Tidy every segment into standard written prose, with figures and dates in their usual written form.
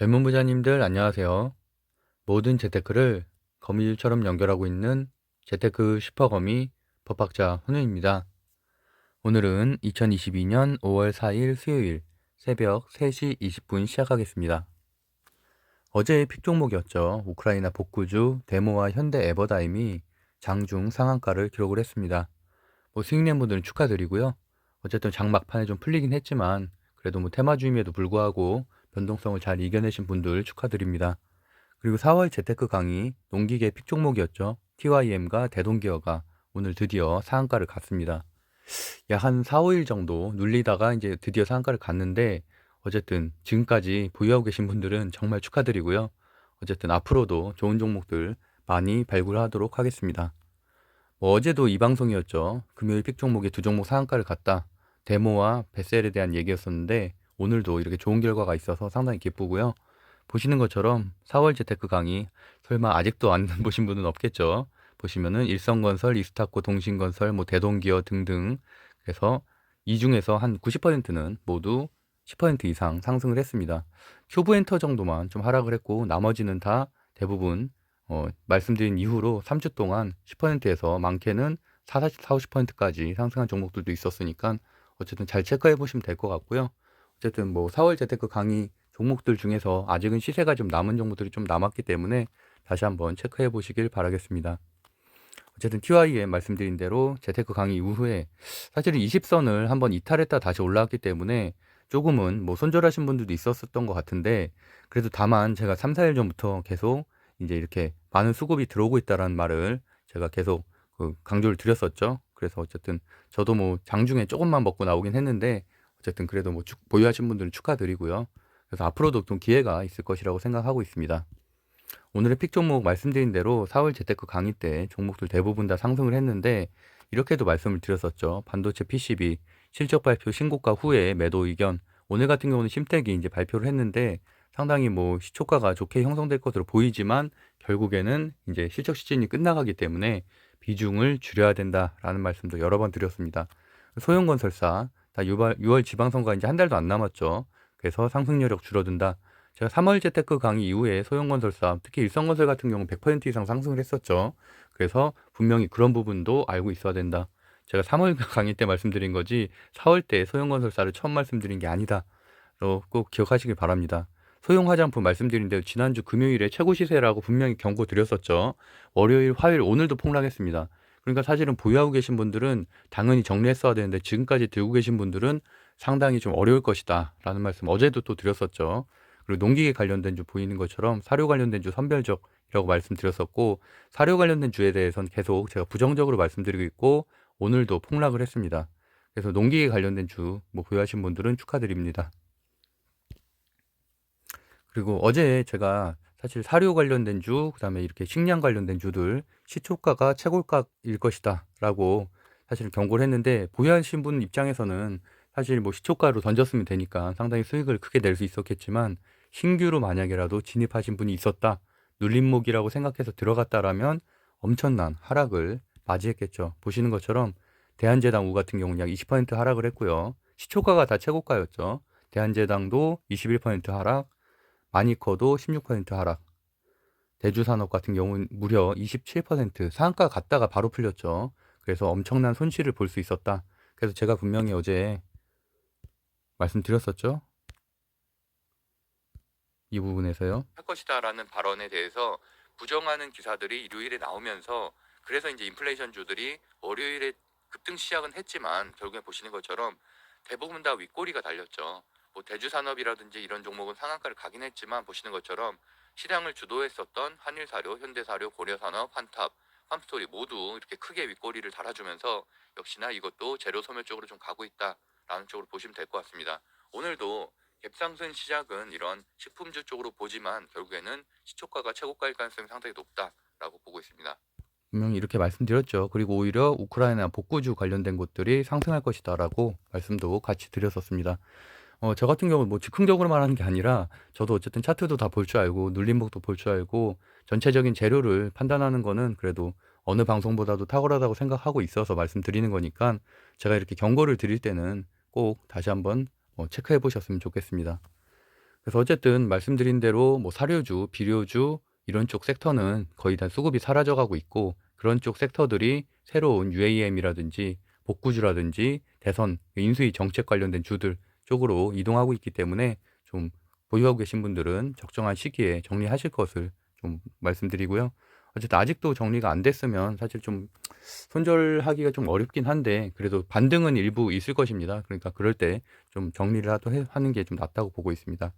젊은 부자님들 안녕하세요. 모든 재테크를 거미줄처럼 연결하고 있는 재테크 슈퍼거미 법학자 훈우입니다. 오늘은 2022년 5월 4일 수요일 새벽 3시 20분 시작하겠습니다. 어제의 픽 종목이었죠. 우크라이나 복구주 데모와 현대 에버다임이 장중 상한가를 기록을 했습니다. 수익낸 분들은 축하드리고요. 어쨌든 장 막판에 좀 풀리긴 했지만 그래도 테마주임에도 불구하고 변동성을 잘 이겨내신 분들 축하드립니다. 그리고 4월 재테크 강의 농기계 픽 종목이었죠. TYM과 대동기어가 오늘 드디어 상한가를 갔습니다. 약 한 4, 5일 정도 눌리다가 이제 드디어 상한가를 갔는데 어쨌든 지금까지 보유하고 계신 분들은 정말 축하드리고요. 어쨌든 앞으로도 좋은 종목들 많이 발굴하도록 하겠습니다. 어제도 이 방송이었죠. 금요일 픽 종목에 두 종목 상한가를 갔다. 데모와 베셀에 대한 얘기였었는데 오늘도 이렇게 좋은 결과가 있어서 상당히 기쁘고요. 보시는 것처럼 4월 재테크 강의 설마 아직도 안 보신 분은 없겠죠. 보시면은 일성건설, 이스타코, 동신건설, 대동기어 등등 그래서 이 중에서 한 90%는 모두 10% 이상 상승을 했습니다. 큐브엔터 정도만 좀 하락을 했고 나머지는 다 대부분 말씀드린 이후로 3주 동안 10%에서 많게는 4, 50%까지 상승한 종목들도 있었으니까 어쨌든 잘 체크해 보시면 될 것 같고요. 어쨌든 4월 재테크 강의 종목들 중에서 아직은 시세가 좀 남은 종목들이 좀 남았기 때문에 다시 한번 체크해 보시길 바라겠습니다. 어쨌든 TY에 말씀드린 대로 재테크 강의 이후에 사실은 20선을 한번 이탈했다 다시 올라왔기 때문에 조금은 손절하신 분들도 있었던 것 같은데 그래도 다만 제가 3, 4일 전부터 계속 이제 이렇게 많은 수급이 들어오고 있다라는 말을 제가 계속 강조를 드렸었죠. 그래서 어쨌든 저도 장중에 조금만 먹고 나오긴 했는데 어쨌든 그래도 보유하신 분들은 축하드리고요. 그래서 앞으로도 좀 기회가 있을 것이라고 생각하고 있습니다. 오늘의 픽 종목 말씀드린 대로 4월 재테크 강의 때 종목들 대부분 다 상승을 했는데 이렇게도 말씀을 드렸었죠. 반도체 PCB 실적 발표 신고가 후에 매도 의견. 오늘 같은 경우는 심택이 이제 발표를 했는데 상당히 시초가가 좋게 형성될 것으로 보이지만 결국에는 이제 실적 시즌이 끝나가기 때문에 비중을 줄여야 된다라는 말씀도 여러 번 드렸습니다. 소형건설사 다 6월 지방선거가 이제 한 달도 안 남았죠. 그래서 상승 여력 줄어든다. 제가 3월 재테크 강의 이후에 소형건설사, 특히 일성건설 같은 경우 100% 이상 상승을 했었죠. 그래서 분명히 그런 부분도 알고 있어야 된다. 제가 3월 강의 때 말씀드린 거지 4월 때 소형건설사를 처음 말씀드린 게 아니다. 꼭 기억하시길 바랍니다. 소형 화장품 말씀드린 대로 지난주 금요일에 최고 시세라고 분명히 경고 드렸었죠. 월요일, 화요일, 오늘도 폭락했습니다. 그러니까 사실은 보유하고 계신 분들은 당연히 정리했어야 되는데 지금까지 들고 계신 분들은 상당히 좀 어려울 것이다 라는 말씀 어제도 또 드렸었죠. 그리고 농기계 관련된 주 보이는 것처럼 사료 관련된 주 선별적이라고 말씀드렸었고 사료 관련된 주에 대해서는 계속 제가 부정적으로 말씀드리고 있고 오늘도 폭락을 했습니다. 그래서 농기계 관련된 주 보유하신 분들은 축하드립니다. 그리고 어제 제가 사실 사료 관련된 주, 그다음에 이렇게 식량 관련된 주들 시초가가 최고가일 것이다 라고 사실 경고를 했는데 보유하신 분 입장에서는 사실 시초가로 던졌으면 되니까 상당히 수익을 크게 낼 수 있었겠지만 신규로 만약에라도 진입하신 분이 있었다, 눌림목이라고 생각해서 들어갔다라면 엄청난 하락을 맞이했겠죠. 보시는 것처럼 대한제당 우 같은 경우는 약 20% 하락을 했고요. 시초가가 다 최고가였죠. 대한제당도 21% 하락, 마니커도 16% 하락, 대주산업 같은 경우는 무려 27% 상한가 갔다가 바로 풀렸죠. 그래서 엄청난 손실을 볼 수 있었다. 그래서 제가 분명히 어제 말씀드렸었죠. 이 부분에서요. 할 것이다라는 발언에 대해서 부정하는 기사들이 일요일에 나오면서 그래서 이제 인플레이션 주들이 월요일에 급등 시작은 했지만 결국에 보시는 것처럼 대부분 다 윗꼬리가 달렸죠. 대주산업이라든지 이런 종목은 상한가를 가긴 했지만 보시는 것처럼 시장을 주도했었던 한일사료, 현대사료, 고려산업, 한탑, 팜스토리 모두 이렇게 크게 윗꼬리를 달아주면서 역시나 이것도 재료 소멸 쪽으로 좀 가고 있다라는 쪽으로 보시면 될 것 같습니다. 오늘도 갭상승 시작은 이런 식품주 쪽으로 보지만 결국에는 시초가가 최고가일 가능성이 상당히 높다라고 보고 있습니다. 분명히 이렇게 말씀드렸죠. 그리고 오히려 우크라이나 복구주 관련된 곳들이 상승할 것이다라고 말씀도 같이 드렸었습니다. 저 같은 경우는 즉흥적으로 말하는 게 아니라 저도 어쨌든 차트도 다 볼 줄 알고 눌림목도 볼 줄 알고 전체적인 재료를 판단하는 거는 그래도 어느 방송보다도 탁월하다고 생각하고 있어서 말씀드리는 거니까 제가 이렇게 경고를 드릴 때는 꼭 다시 한번 체크해 보셨으면 좋겠습니다. 그래서 어쨌든 말씀드린 대로 뭐 사료주, 비료주 이런 쪽 섹터는 거의 다 수급이 사라져 가고 있고, 그런 쪽 섹터들이 새로운 UAM이라든지 복구주라든지 대선, 인수위 정책 관련된 주들 쪽으로 이동하고 있기 때문에 좀 보유하고 계신 분들은 적정한 시기에 정리하실 것을 좀 말씀드리고요. 어쨌든 아직도 정리가 안 됐으면 사실 좀 손절하기가 좀 어렵긴 한데, 그래도 반등은 일부 있을 것입니다. 그러니까 그럴 때 좀 정리를 하는 게 좀 낫다고 보고 있습니다.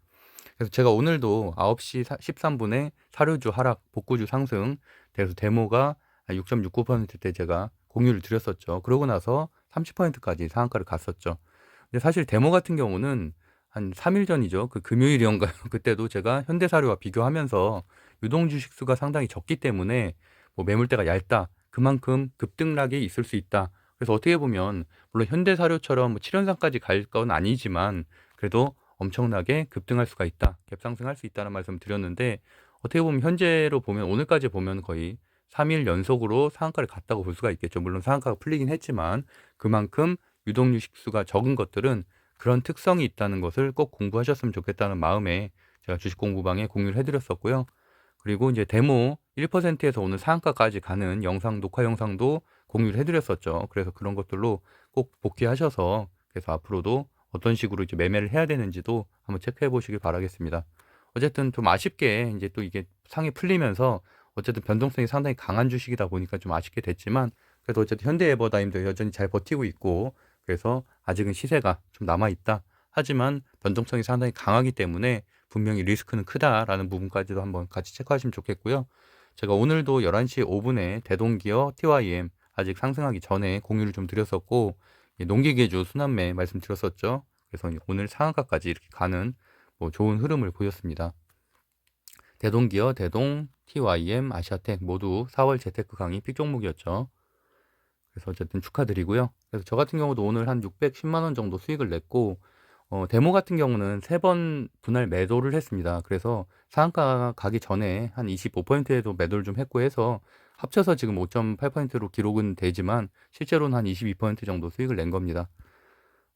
그래서 제가 오늘도 9시 13분에 사료주 하락, 복구주 상승, 그래서 데모가 6.69%대 제가 공유를 드렸었죠. 그러고 나서 30%까지 상한가를 갔었죠. 근데 사실 데모 같은 경우는 한 3일 전이죠. 그 금요일이었가요? 그때도 제가 현대사료와 비교하면서 유동 주식 수가 상당히 적기 때문에 뭐 매물대가 얇다, 그만큼 급등락이 있을 수 있다. 그래서 어떻게 보면 물론 현대사료처럼 뭐 7연상까지 갈 건 아니지만 그래도 엄청나게 급등할 수가 있다, 갭상승할 수 있다는 말씀 드렸는데, 어떻게 보면 현재로 보면 오늘까지 보면 거의 3일 연속으로 상한가를 갔다고 볼 수가 있겠죠. 물론 상한가가 풀리긴 했지만 그만큼 유동주식 수가 적은 것들은 그런 특성이 있다는 것을 꼭 공부하셨으면 좋겠다는 마음에 제가 주식 공부방에 공유를 해드렸었고요. 그리고 이제 데모 1%에서 오늘 상한가까지 가는 영상, 녹화 영상도 공유를 해드렸었죠. 그래서 그런 것들로 꼭 복귀하셔서 그래서 앞으로도 어떤 식으로 이제 매매를 해야 되는지도 한번 체크해 보시길 바라겠습니다. 어쨌든 좀 아쉽게 이제 또 이게 상이 풀리면서 어쨌든 변동성이 상당히 강한 주식이다 보니까 좀 아쉽게 됐지만, 그래도 어쨌든 현대에버다임도 여전히 잘 버티고 있고, 그래서 아직은 시세가 좀 남아 있다. 하지만 변동성이 상당히 강하기 때문에 분명히 리스크는 크다라는 부분까지도 한번 같이 체크하시면 좋겠고요. 제가 오늘도 11시 5분에 대동기어 TYM 아직 상승하기 전에 공유를 좀 드렸었고, 농기계주 순환매 말씀드렸었죠. 그래서 오늘 상한가까지 이렇게 가는 뭐 좋은 흐름을 보였습니다. 대동기어, 대동, TYM, 아시아텍 모두 4월 재테크 강의 픽 종목이었죠. 그래서 어쨌든 축하드리고요. 그래서 저 같은 경우도 오늘 한 610만 원 정도 수익을 냈고, 데모 같은 경우는 3번 분할 매도를 했습니다. 그래서 상한가 가기 전에 한 25%에도 매도를 좀 했고 해서 합쳐서 지금 5.8%로 기록은 되지만 실제로는 한 22% 정도 수익을 낸 겁니다.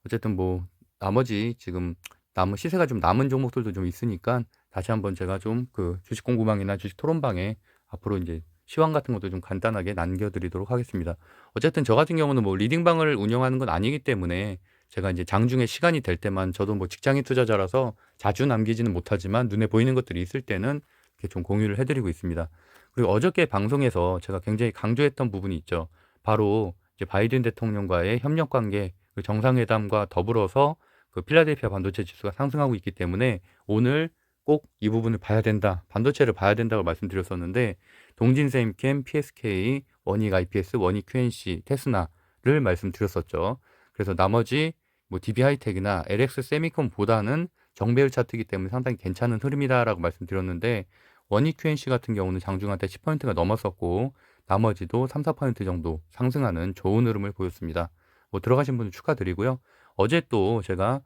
어쨌든 뭐 나머지 지금 남은 시세가 좀 남은 종목들도 좀 있으니까 다시 한번 제가 좀 그 주식 공부방이나 주식 토론방에 앞으로 이제 시황 같은 것도 좀 간단하게 남겨드리도록 하겠습니다. 어쨌든 저 같은 경우는 뭐 리딩방을 운영하는 건 아니기 때문에 제가 이제 장중에 시간이 될 때만, 저도 뭐 직장인 투자자라서 자주 남기지는 못하지만 눈에 보이는 것들이 있을 때는 이렇게 좀 공유를 해드리고 있습니다. 그리고 어저께 방송에서 제가 굉장히 강조했던 부분이 있죠. 바로 이제 바이든 대통령과의 협력 관계, 그 정상회담과 더불어서 그 필라델피아 반도체 지수가 상승하고 있기 때문에 오늘 꼭 이 부분을 봐야 된다, 반도체를 봐야 된다고 말씀드렸었는데, 동진세임캠, PSK, 원익 IPS, 원익 QNC, 테스나를 말씀드렸었죠. 그래서 나머지 뭐 DB하이텍이나 LX 세미콘보다는 정배율 차트이기 때문에 상당히 괜찮은 흐름이다라고 말씀드렸는데, 원익 QNC 같은 경우는 장중한테 10%가 넘었었고 나머지도 3, 4% 정도 상승하는 좋은 흐름을 보였습니다. 뭐 들어가신 분들 축하드리고요. 어제 또 제가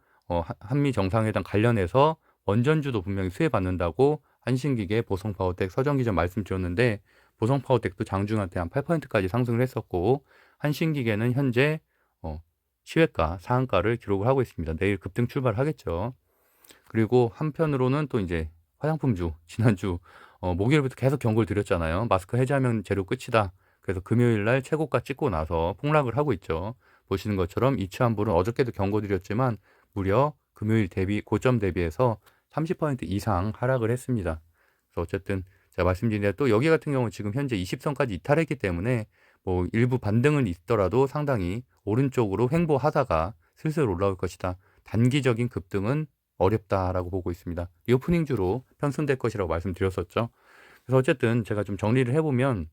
한미 정상회담 관련해서 원전주도 분명히 수혜 받는다고 한신기계, 보성파워텍, 서정기전 말씀드렸는데, 보성파워텍도 장중한테 한 8%까지 상승을 했었고 한신기계는 현재 시외가, 상한가를 기록을 하고 있습니다. 내일 급등 출발하겠죠. 그리고 한편으로는 또 이제 화장품주, 지난주 목요일부터 계속 경고를 드렸잖아요. 마스크 해제하면 재료 끝이다. 그래서 금요일 날 최고가 찍고 나서 폭락을 하고 있죠. 보시는 것처럼 이츠한볼은 어저께도 경고 드렸지만 무려 금요일 대비 고점 대비해서 30% 이상 하락을 했습니다. 그래서 어쨌든 제가 말씀드린 대로 또 여기 같은 경우는 지금 현재 20선까지 이탈했기 때문에 뭐 일부 반등은 있더라도 상당히 오른쪽으로 횡보하다가 슬슬 올라올 것이다. 단기적인 급등은 어렵다라고 보고 있습니다. 리오프닝주로 편승될 것이라고 말씀드렸었죠. 그래서 어쨌든 제가 좀 정리를 해보면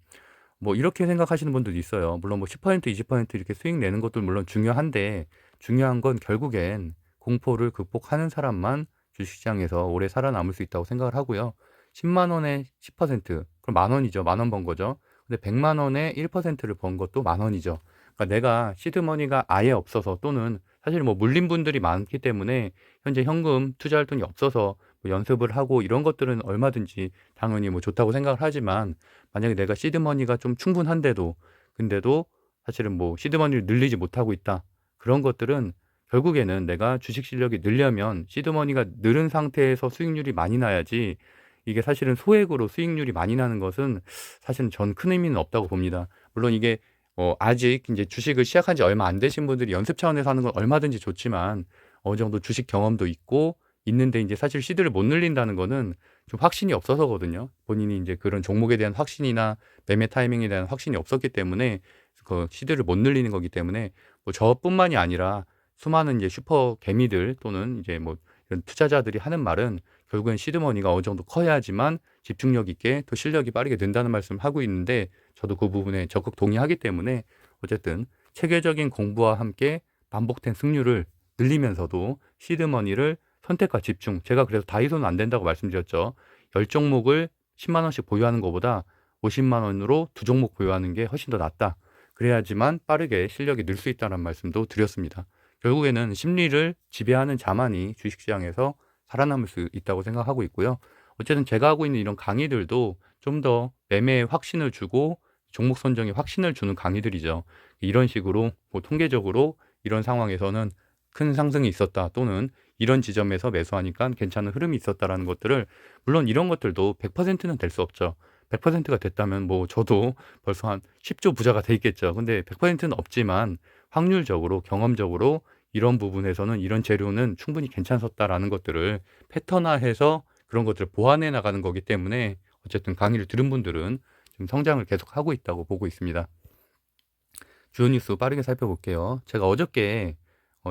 뭐 이렇게 생각하시는 분들도 있어요. 물론 뭐 10%, 20% 이렇게 수익 내는 것도 물론 중요한데, 중요한 건 결국엔 공포를 극복하는 사람만 주식시장에서 오래 살아남을 수 있다고 생각을 하고요. 10만 원에 10%, 그럼 만 원이죠. 만 원 번 거죠. 근데 100만 원에 1%를 번 것도 만 원이죠. 그러니까 내가 시드머니가 아예 없어서, 또는 사실 뭐 물린 분들이 많기 때문에 현재 현금 투자할 돈이 없어서 뭐 연습을 하고 이런 것들은 얼마든지 당연히 뭐 좋다고 생각을 하지만, 만약에 내가 시드머니가 좀 충분한데도 근데도 사실은 뭐 시드머니를 늘리지 못하고 있다, 그런 것들은 결국에는 내가 주식 실력이 늘려면 시드머니가 늘은 상태에서 수익률이 많이 나야지, 이게 사실은 소액으로 수익률이 많이 나는 것은 사실은 전 큰 의미는 없다고 봅니다. 물론 이게 아직 인제 주식을 시작한 지 얼마 안 되신 분들이 연습 차원에서 하는 건 얼마든지 좋지만, 어느 정도 주식 경험도 있고 있는데 인제 사실 시드를 못 늘린다는 거는 좀 확신이 없어서거든요. 본인이 인제 그런 종목에 대한 확신이나 매매 타이밍에 대한 확신이 없었기 때문에 그 시드를 못 늘리는 거기 때문에, 뭐 저뿐만이 아니라 수많은 이제 슈퍼 개미들 또는 이제 뭐 이런 투자자들이 하는 말은, 결국엔 시드머니가 어느 정도 커야지만 집중력 있게 또 실력이 빠르게 는다는 말씀을 하고 있는데, 저도 그 부분에 적극 동의하기 때문에 어쨌든 체계적인 공부와 함께 반복된 승률을 늘리면서도 시드머니를 선택과 집중, 제가 그래서 다이소는 안 된다고 말씀드렸죠. 10종목을 10만 원씩 보유하는 것보다 50만 원으로 2종목 보유하는 게 훨씬 더 낫다. 그래야지만 빠르게 실력이 늘 수 있다는 말씀도 드렸습니다. 결국에는 심리를 지배하는 자만이 주식시장에서 살아남을 수 있다고 생각하고 있고요. 어쨌든 제가 하고 있는 이런 강의들도 좀 더 매매에 확신을 주고 종목 선정에 확신을 주는 강의들이죠. 이런 식으로 뭐 통계적으로 이런 상황에서는 큰 상승이 있었다, 또는 이런 지점에서 매수하니까 괜찮은 흐름이 있었다라는 것들을, 물론 이런 것들도 100%는 될 수 없죠. 100%가 됐다면 뭐 저도 벌써 한 10조 부자가 돼 있겠죠. 근데 100%는 없지만 확률적으로 경험적으로 이런 부분에서는 이런 재료는 충분히 괜찮았다라는 것들을 패턴화해서 그런 것들을 보완해 나가는 거기 때문에, 어쨌든 강의를 들은 분들은 지금 성장을 계속하고 있다고 보고 있습니다. 주요 뉴스 빠르게 살펴볼게요. 제가 어저께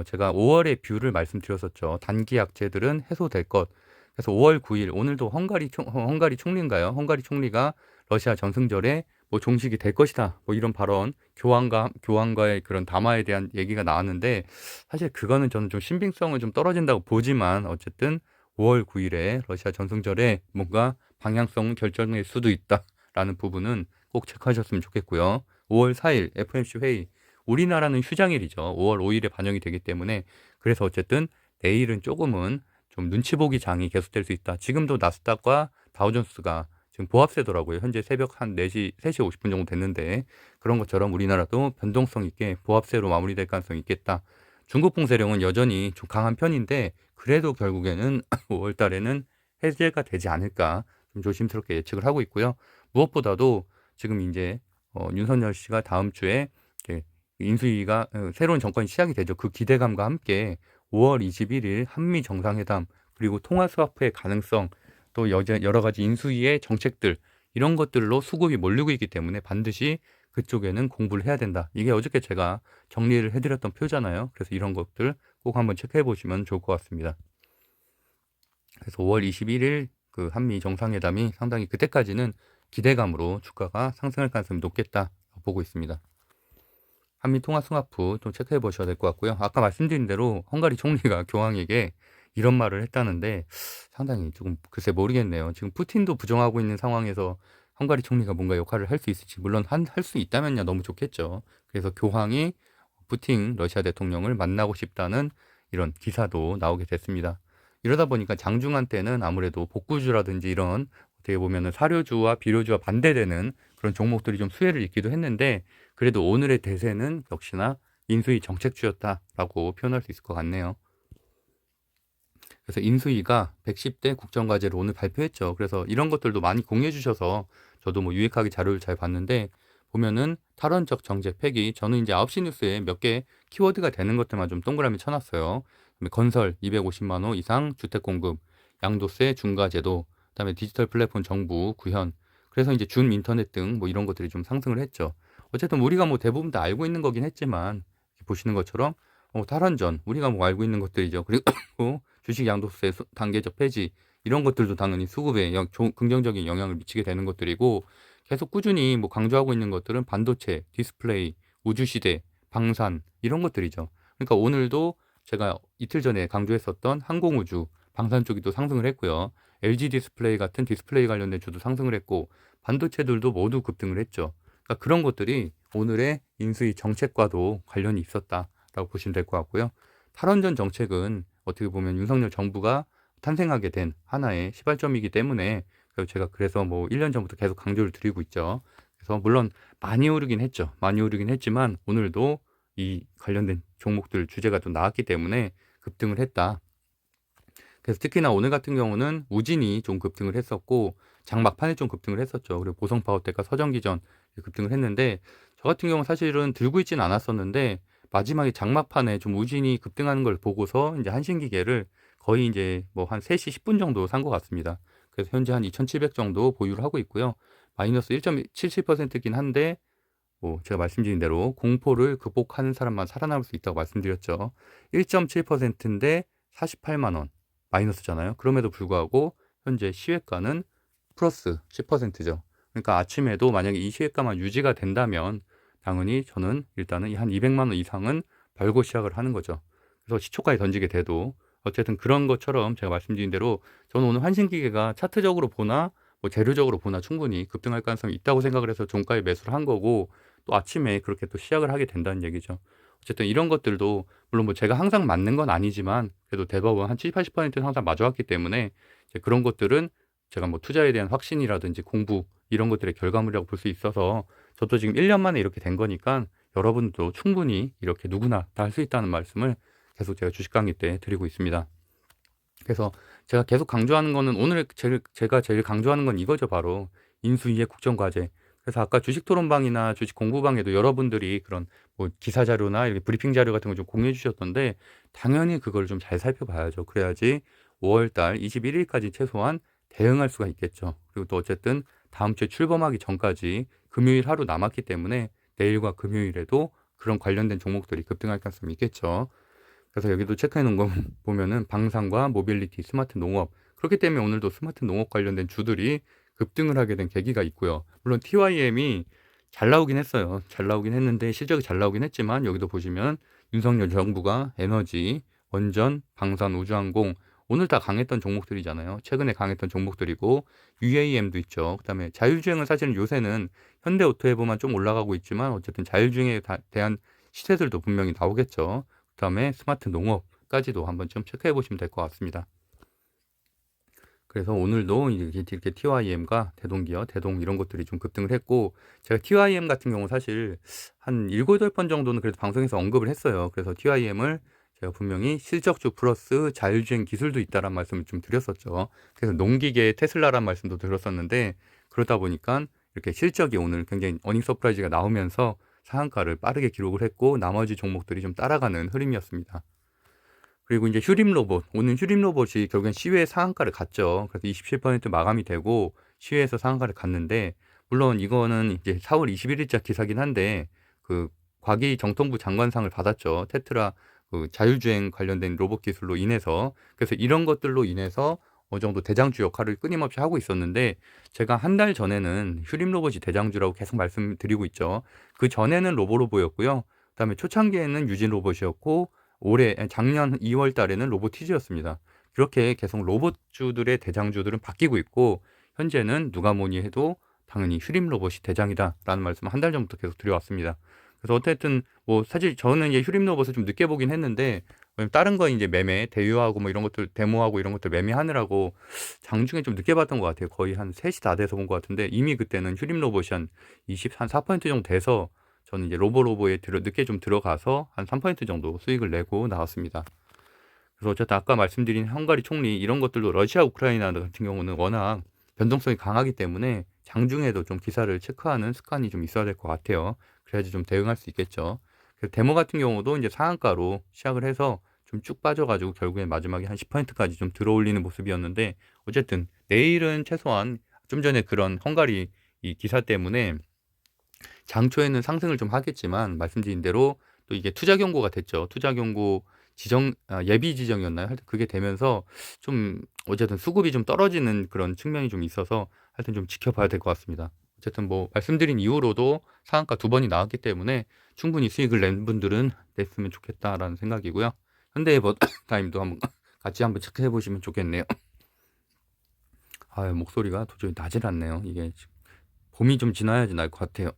제가 5월의 뷰를 말씀드렸었죠. 단기 약재들은 해소될 것. 그래서 5월 9일 오늘도 헝가리 총리인가요? 헝가리 총리가 러시아 전승절에 뭐 종식이 될 것이다, 뭐 이런 발언, 교황과의 그런 담화에 대한 얘기가 나왔는데, 사실 그거는 저는 좀 신빙성은 좀 떨어진다고 보지만, 어쨌든 5월 9일에 러시아 전승절에 뭔가 방향성은 결정될 수도 있다라는 부분은 꼭 체크하셨으면 좋겠고요. 5월 4일 FOMC 회의, 우리나라는 휴장일이죠. 5월 5일에 반영이 되기 때문에, 그래서 어쨌든 내일은 조금은 좀 눈치 보기 장이 계속될 수 있다. 지금도 나스닥과 다우존스가 지금 보합세더라고요. 현재 새벽 한 4시, 3시 50분 정도 됐는데, 그런 것처럼 우리나라도 변동성 있게 보합세로 마무리될 가능성이 있겠다. 중국 봉쇄령은 여전히 좀 강한 편인데, 그래도 결국에는 5월 달에는 해제가 되지 않을까 좀 조심스럽게 예측을 하고 있고요. 무엇보다도 지금 이제 윤석열 씨가 다음 주에 이렇게 인수위가 새로운 정권이 시작이 되죠. 그 기대감과 함께 5월 21일 한미 정상회담, 그리고 통화 스와프의 가능성, 또 여러 가지 인수위의 정책들, 이런 것들로 수급이 몰리고 있기 때문에 반드시 그쪽에는 공부를 해야 된다. 이게 어저께 제가 정리를 해드렸던 표잖아요. 그래서 이런 것들 꼭 한번 체크해 보시면 좋을 것 같습니다. 그래서 5월 21일 그 한미 정상회담이 상당히 그때까지는 기대감으로 주가가 상승할 가능성이 높겠다 보고 있습니다. 한미 통화 스와프 좀 체크해 보셔야 될 것 같고요. 아까 말씀드린 대로 헝가리 총리가 교황에게 이런 말을 했다는데, 상당히 조금 글쎄 모르겠네요. 지금 푸틴도 부정하고 있는 상황에서 헝가리 총리가 뭔가 역할을 할 수 있을지, 물론 할 수 있다면야 너무 좋겠죠. 그래서 교황이 푸틴 러시아 대통령을 만나고 싶다는 이런 기사도 나오게 됐습니다. 이러다 보니까 장중한테는 아무래도 복구주라든지 이런, 어떻게 보면은 사료주와 비료주와 반대되는 그런 종목들이 좀 수혜를 입기도 했는데, 그래도 오늘의 대세는 역시나 인수위 정책주였다라고 표현할 수 있을 것 같네요. 그래서 인수위가 110대 국정과제를 오늘 발표했죠. 그래서 이런 것들도 많이 공유해 주셔서 저도 뭐 유익하게 자료를 잘 봤는데, 보면은 탈원적 정책 폐기, 저는 이제 9시 뉴스에 몇 개 키워드가 되는 것들만 좀 동그라미 쳐놨어요. 그다음에 건설 250만 호 이상 주택 공급, 양도세 중과 제도, 그다음에 디지털 플랫폼 정부 구현, 그래서 이제 준 인터넷 등 뭐 이런 것들이 좀 상승을 했죠. 어쨌든 우리가 뭐 대부분 다 알고 있는 거긴 했지만, 보시는 것처럼 탈원전 우리가 뭐 알고 있는 것들이죠. 그리고 주식 양도세 단계적 폐지, 이런 것들도 당연히 수급에 긍정적인 영향을 미치게 되는 것들이고, 계속 꾸준히 뭐 강조하고 있는 것들은 반도체, 디스플레이, 우주시대, 방산, 이런 것들이죠. 그러니까 오늘도 제가 이틀 전에 강조했었던 항공우주, 방산 쪽이 또 상승을 했고요. LG 디스플레이 같은 디스플레이 관련된 주도 상승을 했고, 반도체들도 모두 급등을 했죠. 그러니까 그런 것들이 오늘의 인수위 정책과도 관련이 있었다라고 보시면 될 것 같고요. 탈원전 정책은 어떻게 보면 윤석열 정부가 탄생하게 된 하나의 시발점이기 때문에, 제가 그래서 뭐 1년 전부터 계속 강조를 드리고 있죠. 그래서 물론 많이 오르긴 했죠. 많이 오르긴 했지만 오늘도 이 관련된 종목들 주제가 또 나왔기 때문에 급등을 했다. 그래서 특히나 오늘 같은 경우는 우진이 좀 급등을 했었고 장막판에 좀 급등을 했었죠. 그리고 보성파워텍과 서정기전 급등을 했는데 저 같은 경우는 사실은 들고 있지는 않았었는데 마지막에 장막판에 좀 우진이 급등하는 걸 보고서 이제 한신기계를 거의 이제 뭐 한 3시 10분 정도 산 것 같습니다. 그래서 현재 한 2,700 정도 보유를 하고 있고요. 마이너스 1.77%긴 한데 뭐 제가 말씀드린 대로 공포를 극복하는 사람만 살아남을 수 있다고 말씀드렸죠. 1.7%인데 48만 원 마이너스잖아요. 그럼에도 불구하고 현재 시외가는 플러스 10%죠. 그러니까 아침에도 만약에 이 시외가만 유지가 된다면 당연히 저는 일단은 한 200만 원 이상은 벌고 시작을 하는 거죠. 그래서 시초가에 던지게 돼도 어쨌든 그런 것처럼 제가 말씀드린 대로 저는 오늘 환신기계가 차트적으로 보나 뭐 재료적으로 보나 충분히 급등할 가능성이 있다고 생각을 해서 종가에 매수를 한 거고 또 아침에 그렇게 또 시작을 하게 된다는 얘기죠. 어쨌든 이런 것들도 물론 뭐 제가 항상 맞는 건 아니지만 그래도 대법원 한 70, 80%는 항상 맞아왔기 때문에 이제 그런 것들은 제가 뭐 투자에 대한 확신이라든지 공부 이런 것들의 결과물이라고 볼 수 있어서 저도 지금 1년 만에 이렇게 된 거니까 여러분도 충분히 이렇게 누구나 다 할 수 있다는 말씀을 계속 제가 주식 강의 때 드리고 있습니다. 그래서 제가 계속 강조하는 거는 오늘 제가 제일 강조하는 건 이거죠. 바로 인수이해 국정과제. 그래서 아까 주식 토론방이나 주식 공부방에도 여러분들이 그런 뭐 기사 자료나 이렇게 브리핑 자료 같은 거 좀 공유해 주셨던데 당연히 그걸 좀 잘 살펴봐야죠. 그래야지 5월 달 21일까지 최소한 대응할 수가 있겠죠. 그리고 또 어쨌든 다음 주에 출범하기 전까지 금요일 하루 남았기 때문에 내일과 금요일에도 그런 관련된 종목들이 급등할 가능성이 있겠죠. 그래서 여기도 체크해 놓은 거 보면은 방산과 모빌리티, 스마트 농업. 그렇기 때문에 오늘도 스마트 농업 관련된 주들이 급등을 하게 된 계기가 있고요. 물론 TYM이 잘 나오긴 했어요. 잘 나오긴 했는데 실적이 잘 나오긴 했지만 여기도 보시면 윤석열 정부가 에너지, 원전, 방산, 우주항공 오늘 다 강했던 종목들이잖아요. 최근에 강했던 종목들이고 UAM도 있죠. 그다음에 자율주행은 사실은 요새는 현대오토에보만 좀 올라가고 있지만 어쨌든 자율주행에 대한 시세들도 분명히 나오겠죠. 그다음에 스마트 농업까지도 한번 좀 체크해 보시면 될 것 같습니다. 그래서 오늘도 이렇게 TYM과 대동기업, 대동 이런 것들이 좀 급등을 했고 제가 TYM 같은 경우 사실 한 7, 8번 정도는 그래도 방송에서 언급을 했어요. 그래서 TYM을 제가 분명히 실적주 플러스 자율주행 기술도 있다란 말씀을 좀 드렸었죠. 그래서 농기계 테슬라란 말씀도 드렸었는데 그러다 보니까 이렇게 실적이 오늘 굉장히 어닝 서프라이즈가 나오면서 상한가를 빠르게 기록을 했고 나머지 종목들이 좀 따라가는 흐름이었습니다. 그리고 이제 휴림 로봇, 오늘 휴림 로봇이 결국엔 시외 상한가를 갔죠. 그래서 27% 마감이 되고 시외에서 상한가를 갔는데 물론 이거는 이제 4월 21일자 기사긴 한데 그 과기정통부 장관상을 받았죠. 테트라 그 자율주행 관련된 로봇 기술로 인해서 그래서 이런 것들로 인해서 어느 정도 대장주 역할을 끊임없이 하고 있었는데 제가 한 달 전에는 휴림 로봇이 대장주라고 계속 말씀드리고 있죠. 그 전에는 로보로보였고요. 그다음에 초창기에는 유진 로봇이었고 작년 2월 달에는 로보티즈였습니다. 그렇게 계속 로봇주들의 대장주들은 바뀌고 있고 현재는 누가 뭐니 해도 당연히 휴림 로봇이 대장이다라는 말씀을 한 달 전부터 계속 드려왔습니다. 그래서 어쨌든 뭐 사실 저는 이제 휴림 로봇을 좀 늦게 보긴 했는데 다른 거 이제 매매, 대유하고 뭐 이런 것들 데모하고 이런 것들 매매하느라고 장중에 좀 늦게 봤던 것 같아요. 거의 한 3시 다 돼서 본 것 같은데 이미 그때는 휴림 로봇이 한 4% 정도 돼서 저는 이제 로보로보에 늦게 좀 들어가서 한 3% 정도 수익을 내고 나왔습니다. 그래서 어쨌든 아까 말씀드린 헝가리 총리 이런 것들도 러시아 우크라이나 같은 경우는 워낙 변동성이 강하기 때문에 장중에도 좀 기사를 체크하는 습관이 좀 있어야 될 것 같아요. 그래야지 좀 대응할 수 있겠죠. 그래서 데모 같은 경우도 이제 상한가로 시작을 해서 좀 쭉 빠져가지고 결국엔 마지막에 한 10%까지 좀 들어올리는 모습이었는데 어쨌든 내일은 최소한 좀 전에 그런 헝가리 이 기사 때문에 장초에는 상승을 좀 하겠지만 말씀드린 대로 또 이게 투자 경고가 됐죠. 투자 경고 예비 지정이었나요? 하여튼 그게 되면서 좀 어쨌든 수급이 좀 떨어지는 그런 측면이 좀 있어서 하여튼 좀 지켜봐야 될 것 같습니다. 어쨌든 뭐 말씀드린 이후로도 상한가 2번이 나왔기 때문에 충분히 수익을 낸 분들은 냈으면 좋겠다라는 생각이고요. 현대해버타임도 한번 같이 한번 체크해 보시면 좋겠네요. 아, 목소리가 도저히 나질 않네요. 이게 봄이 좀 지나야지 날 것 같아요.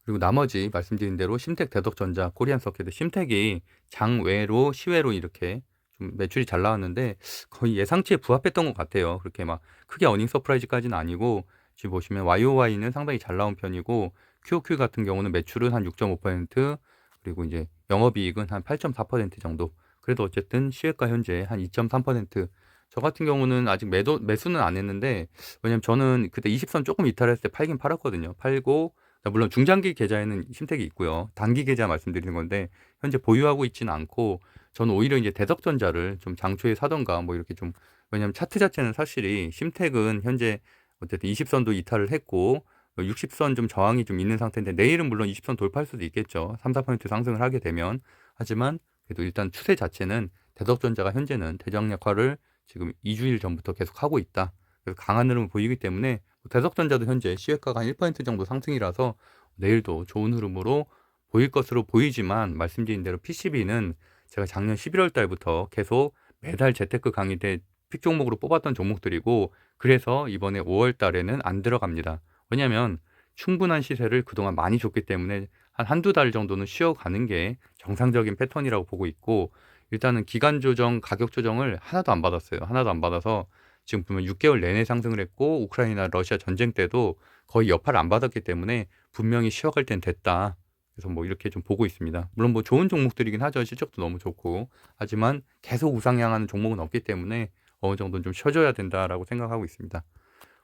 그리고 나머지 말씀드린 대로 심택, 대덕전자, 코리안서킷, 심택이 장외로 시외로 이렇게 좀 매출이 잘 나왔는데 거의 예상치에 부합했던 것 같아요. 그렇게 막 크게 어닝 서프라이즈까지는 아니고 지금 보시면 YOY는 상당히 잘 나온 편이고 QOQ 같은 경우는 매출은 한 6.5%, 그리고 이제 영업이익은 한 8.4% 정도. 그래도 어쨌든 시외가 현재 한 2.3%. 저 같은 경우는 아직 매수는 안 했는데, 왜냐면 저는 그때 20선 조금 이탈했을 때 팔긴 팔았거든요. 팔고, 물론 중장기 계좌에는 신택이 있고요. 단기 계좌 말씀드리는 건데 현재 보유하고 있지는 않고, 저는 오히려 이제 대덕전자를 좀 장초에 사던가 뭐 이렇게 좀, 왜냐면 차트 자체는 사실이 심택은 현재 어쨌든 20선도 이탈을 했고 60선 좀 저항이 좀 있는 상태인데, 내일은 물론 20선 돌파할 수도 있겠죠. 3, 4% 상승을 하게 되면. 하지만 그래도 일단 추세 자체는 대덕전자가 현재는 대장 역할을 지금 2주일 전부터 계속 하고 있다. 그래서 강한 흐름을 보이기 때문에 대덕전자도 현재 시외가가 한 1% 정도 상승이라서 내일도 좋은 흐름으로 보일 것으로 보이지만, 말씀드린 대로 PCB는 제가 작년 11월 달부터 계속 매달 재테크 강의 때 픽 종목으로 뽑았던 종목들이고, 그래서 이번에 5월 달에는 안 들어갑니다. 왜냐하면 충분한 시세를 그동안 많이 줬기 때문에 한두 달 정도는 쉬어가는 게 정상적인 패턴이라고 보고 있고, 일단은 기간 조정, 가격 조정을 하나도 안 받았어요. 하나도 안 받아서 지금 보면 6개월 내내 상승을 했고, 우크라이나 러시아 전쟁 때도 거의 여파를 안 받았기 때문에 분명히 쉬어갈 땐 됐다. 그래서 뭐 이렇게 좀 보고 있습니다. 물론 뭐 좋은 종목들이긴 하죠. 실적도 너무 좋고. 하지만 계속 우상향하는 종목은 없기 때문에 어느 정도는 좀 쉬어줘야 된다라고 생각하고 있습니다.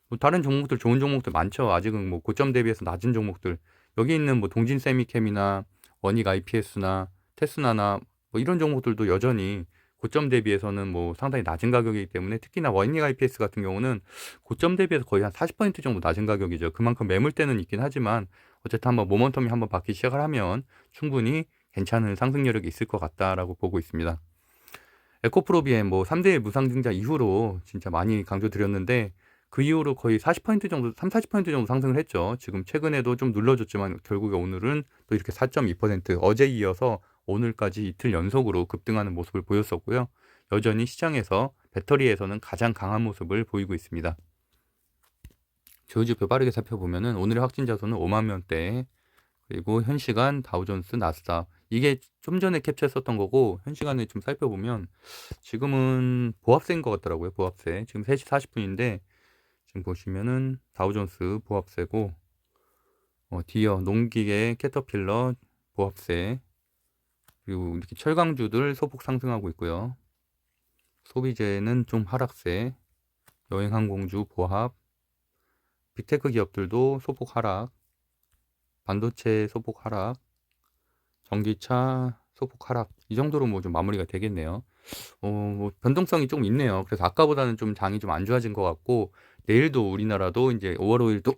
뭐 다른 종목들, 좋은 종목들 많죠. 아직은 뭐 고점 대비해서 낮은 종목들, 여기 있는 뭐 동진 세미캠이나 원익 IPS나 테스나나 뭐 이런 종목들도 여전히 고점 대비해서는 뭐 상당히 낮은 가격이기 때문에, 특히나 원익 IPS 같은 경우는 고점 대비해서 거의 한 40% 정도 낮은 가격이죠. 그만큼 매물대는 있긴 하지만 어쨌든 한번 모멘텀이 한번 받기 시작을 하면 충분히 괜찮은 상승 여력이 있을 것 같다라고 보고 있습니다. 에코프로비엠 뭐 3대 무상 증자 이후로 진짜 많이 강조드렸는데, 그 이후로 거의 40% 정도, 3, 40% 정도 상승을 했죠. 지금 최근에도 좀 눌러줬지만 결국에 오늘은 또 이렇게 4.2%, 어제 이어서 오늘까지 이틀 연속으로 급등하는 모습을 보였었고요. 여전히 시장에서 배터리에서는 가장 강한 모습을 보이고 있습니다. 조지표 빠르게 살펴보면은 오늘의 확진자 수는 5만 명대, 그리고 현 시간 다우존스, 나스닥, 이게 좀 전에 캡처했었던 거고, 현 시간에 좀 살펴보면 지금은 보합세인 것 같더라고요. 보합세. 지금 3시 40분인데 지금 보시면은 다우존스 보합세고, 디어, 농기계, 캐터필러 보합세, 그리고 이렇게 철강주들 소폭 상승하고 있고요. 소비재는 좀 하락세, 여행항공주 보합, 빅테크 기업들도 소폭 하락, 반도체 소폭 하락, 전기차 소폭 하락, 이 정도로 뭐 좀 마무리가 되겠네요. 뭐 변동성이 좀 있네요. 그래서 아까보다는 좀 장이 좀 안 좋아진 것 같고, 내일도 우리나라도 이제 5월 5일도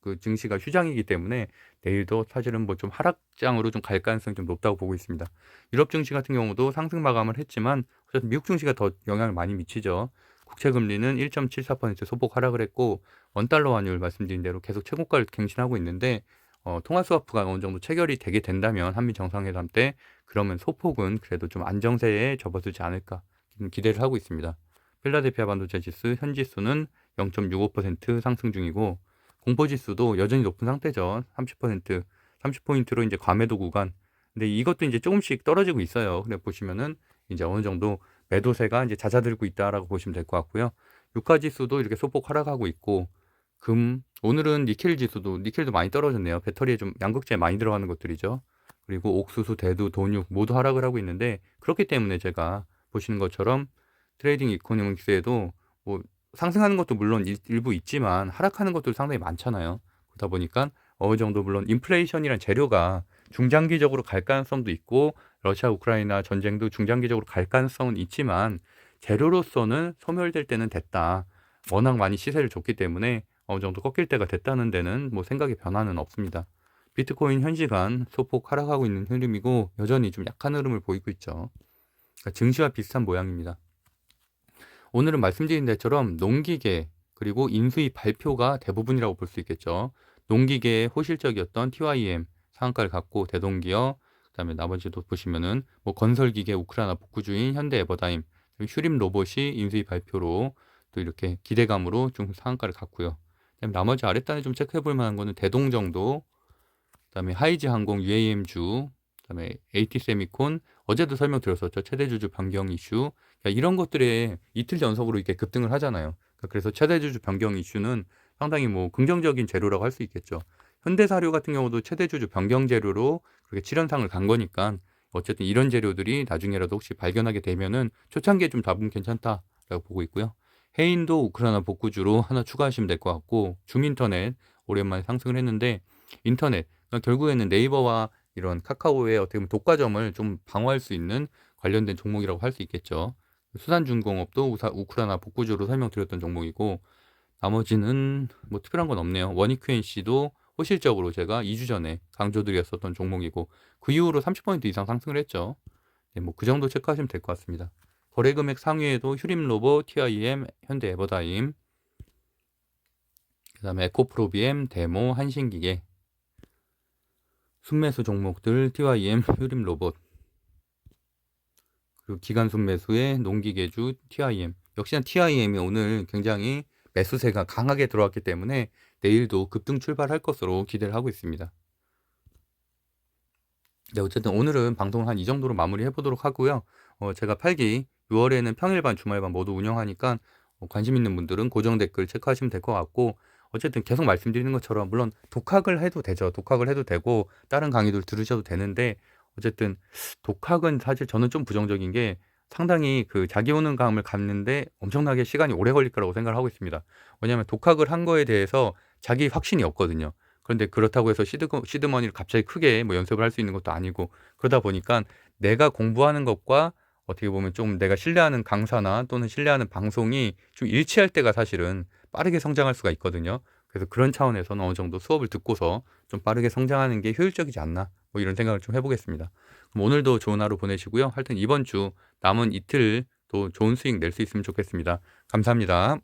그 증시가 휴장이기 때문에 내일도 사실은 뭐 좀 하락장으로 좀 갈 가능성이 좀 높다고 보고 있습니다. 유럽 증시 같은 경우도 상승 마감을 했지만 어쨌든 미국 증시가 더 영향을 많이 미치죠. 국채 금리는 1.74% 소폭 하락을 했고, 원달러 환율 말씀드린 대로 계속 최고가를 갱신하고 있는데, 통화 스와프가 어느 정도 체결이 되게 된다면 한미 정상회담 때, 그러면 소폭은 그래도 좀 안정세에 접어들지 않을까 기대를 하고 있습니다. 필라델피아 반도체 지수 현 지수는 0.65% 상승 중이고, 공포지수도 여전히 높은 상태죠. 30%, 30포인트로 이제 과매도 구간. 근데 이것도 이제 조금씩 떨어지고 있어요. 그래 보시면은 이제 어느 정도 매도세가 이제 잦아들고 있다라고 보시면 될 것 같고요. 유가지수도 이렇게 소폭 하락하고 있고, 오늘은 니켈 지수도, 니켈도 많이 떨어졌네요. 배터리에 좀 양극재 많이 들어가는 것들이죠. 그리고 옥수수, 대두, 돈육 모두 하락을 하고 있는데, 그렇기 때문에 제가 보시는 것처럼 트레이딩 이코노믹스에도 뭐 상승하는 것도 물론 일부 있지만 하락하는 것도 상당히 많잖아요. 그러다 보니까 어느 정도 물론 인플레이션이란 재료가 중장기적으로 갈 가능성도 있고, 러시아 우크라이나 전쟁도 중장기적으로 갈 가능성은 있지만 재료로서는 소멸될 때는 됐다. 워낙 많이 시세를 줬기 때문에 어느 정도 꺾일 때가 됐다는 데는 뭐 생각의 변화는 없습니다. 비트코인 현 시간 소폭 하락하고 있는 흐름이고 여전히 좀 약한 흐름을 보이고 있죠. 그러니까 증시와 비슷한 모양입니다. 오늘은 말씀드린 것처럼 농기계 그리고 인수위 발표가 대부분이라고 볼 수 있겠죠. 농기계의 호실적이었던 TYM 상한가를 갖고 대동기업, 그다음에 나머지도 보시면은 뭐 건설기계 우크라이나 복구주인 현대 에버다임, 휴림 로봇이 인수위 발표로 또 이렇게 기대감으로 좀 상한가를 갖고요. 그다음에 나머지 아랫단에 좀 체크해 볼 만한 거는 대동 정도, 그다음에 하이지 항공 UAM주, 그다음에 AT세미콘, 어제도 설명드렸었죠. 최대주주 변경 이슈. 그러니까 이런 것들에 이틀 연속으로 이렇게 급등을 하잖아요. 그래서 최대주주 변경 이슈는 상당히 뭐 긍정적인 재료라고 할 수 있겠죠. 현대사료 같은 경우도 최대주주 변경재료로 그렇게 7연상을 간 거니까 어쨌든 이런 재료들이 나중에라도 혹시 발견하게 되면은 초창기에 좀 잡으면 괜찮다라고 보고 있고요. 해인도 우크라이나 복구주로 하나 추가하시면 될 것 같고, 줌인터넷 오랜만에 상승을 했는데, 인터넷 그러니까 결국에는 네이버와 이런 카카오의 어떻게 보면 독과점을 좀 방어할 수 있는 관련된 종목이라고 할 수 있겠죠. 수산중공업도 우크라이나 복구주로 설명드렸던 종목이고, 나머지는 뭐 특별한 건 없네요. 원익QNC도 호실적으로 제가 2주 전에 강조드렸었던 종목이고, 그 이후로 30% 이상 상승을 했죠. 네, 뭐 그 정도 체크하시면 될 것 같습니다. 거래금액 상위에도 휴림로봇, TIM, 현대에버다임, 그 다음에 에코프로비엠, 데모, 한신기계, 순매수 종목들 TYM, 휴림로봇, 그리고 기간 순매수의 농기계주 TIM. 역시나 TIM이 오늘 굉장히 매수세가 강하게 들어왔기 때문에 내일도 급등 출발할 것으로 기대를 하고 있습니다. 네, 어쨌든 오늘은 방송을 한 이 정도로 마무리해 보도록 하고요. 제가 8기 6월에는 평일반, 주말반 모두 운영하니까 관심 있는 분들은 고정 댓글 체크하시면 될 것 같고, 어쨌든 계속 말씀드리는 것처럼 물론 독학을 해도 되죠. 독학을 해도 되고 다른 강의들 들으셔도 되는데, 어쨌든 독학은 사실 저는 좀 부정적인 게 상당히 그 자기 오는 감을 갖는데 엄청나게 시간이 오래 걸릴 거라고 생각을 하고 있습니다. 왜냐하면 독학을 한 거에 대해서 자기 확신이 없거든요. 그런데 그렇다고 해서 시드머니를 갑자기 크게 뭐 연습을 할 수 있는 것도 아니고, 그러다 보니까 내가 공부하는 것과 어떻게 보면 좀 내가 신뢰하는 강사나 또는 신뢰하는 방송이 좀 일치할 때가 사실은 빠르게 성장할 수가 있거든요. 그래서 그런 차원에서는 어느 정도 수업을 듣고서 좀 빠르게 성장하는 게 효율적이지 않나, 뭐 이런 생각을 좀 해보겠습니다. 그럼 오늘도 좋은 하루 보내시고요. 하여튼 이번 주 남은 이틀 또 좋은 수익 낼 수 있으면 좋겠습니다. 감사합니다.